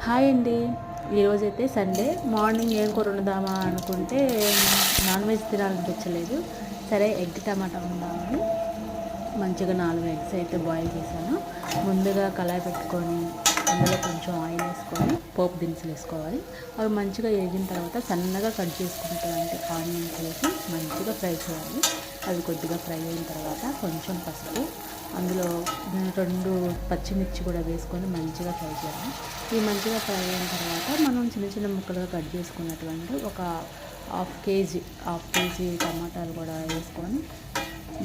Hi అండి. ఈరోజైతే Sunday morning ఏం కూర వండుదామా అనుకుంటే నాన్ వెజ్ తినాలనిపించలేదు. సరే ఎగ్ టమాటా వండుదామని మంచిగా 4 ఎగ్స్ అయితే బాయిల్ చేశాను. ముందుగా కళాయి పెట్టుకొని అందులో కొంచెం ఆయిల్ వేసుకొని పోపు దినుసులు వేసుకోవాలి. అవి మంచిగా వేగిన తర్వాత సన్నగా కట్ చేసుకున్నటువంటి ఆనియన్స్ వేసి మంచిగా ఫ్రై చేయాలి. అవి కొద్దిగా ఫ్రై అయిన తర్వాత కొంచెం పసుపు, అందులో 2 పచ్చిమిర్చి కూడా వేసుకొని మంచిగా ఫ్రై చేయాలి. ఈ మంచిగా ఫ్రై అయిన తర్వాత మనం చిన్న చిన్న ముక్కలుగా కట్ చేసుకున్నటువంటి ఒక హాఫ్ కేజీ టమాటాలు కూడా వేసుకొని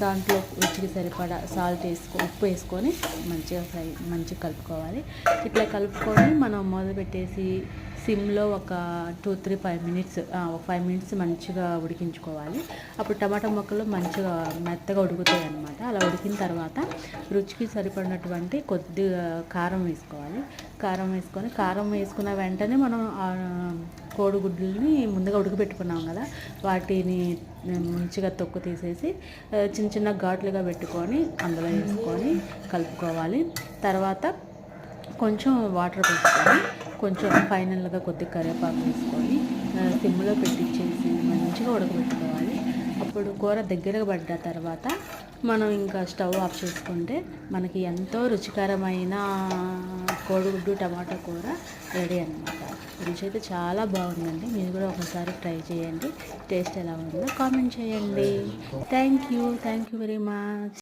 దాంట్లో రుచికి సరిపడా ఉప్పు వేసుకొని మంచిగా కలుపుకోవాలి. ఇట్లా కలుపుకొని మనం మొదలుపెట్టేసి సిమ్లో ఒక 5 మినిట్స్ మంచిగా ఉడికించుకోవాలి. అప్పుడు టమాటా ముక్కలు మంచిగా మెత్తగా ఉడుకుతాయి అన్నమాట. అలా ఉడికిన తర్వాత రుచికి సరిపడినటువంటి కొద్దిగా కారం వేసుకోవాలి. కారం వేసుకున్న వెంటనే మనం కోడిగుడ్లని ముందుగా ఉడకబెట్టుకున్నాం కదా, వాటిని మంచిగా తొక్కు తీసేసి చిన్న చిన్న ఘాట్లుగా పెట్టుకొని అందులో వేసుకొని కలుపుకోవాలి. తర్వాత కొంచెం వాటర్ వేసుకొని కొంచెం ఫైనల్గా కొద్దిగా కరివేపాకు వేసుకొని సిమ్లో పెట్టించేసి మంచిగా ఉడకబెట్టుకోవాలి. అప్పుడు కూర దగ్గరగా పడ్డ తర్వాత మనం ఇంకా స్టవ్ ఆఫ్ చేసుకుంటే మనకి ఎంతో రుచికరమైన కోడిగుడ్డు టమాటా కూర రెడీ అన్నమాట. రుచి అయితే చాలా బాగుందండి. మీరు కూడా ఒకసారి ట్రై చేయండి. టేస్ట్ ఎలా ఉందో కామెంట్ చేయండి. Thank you very much.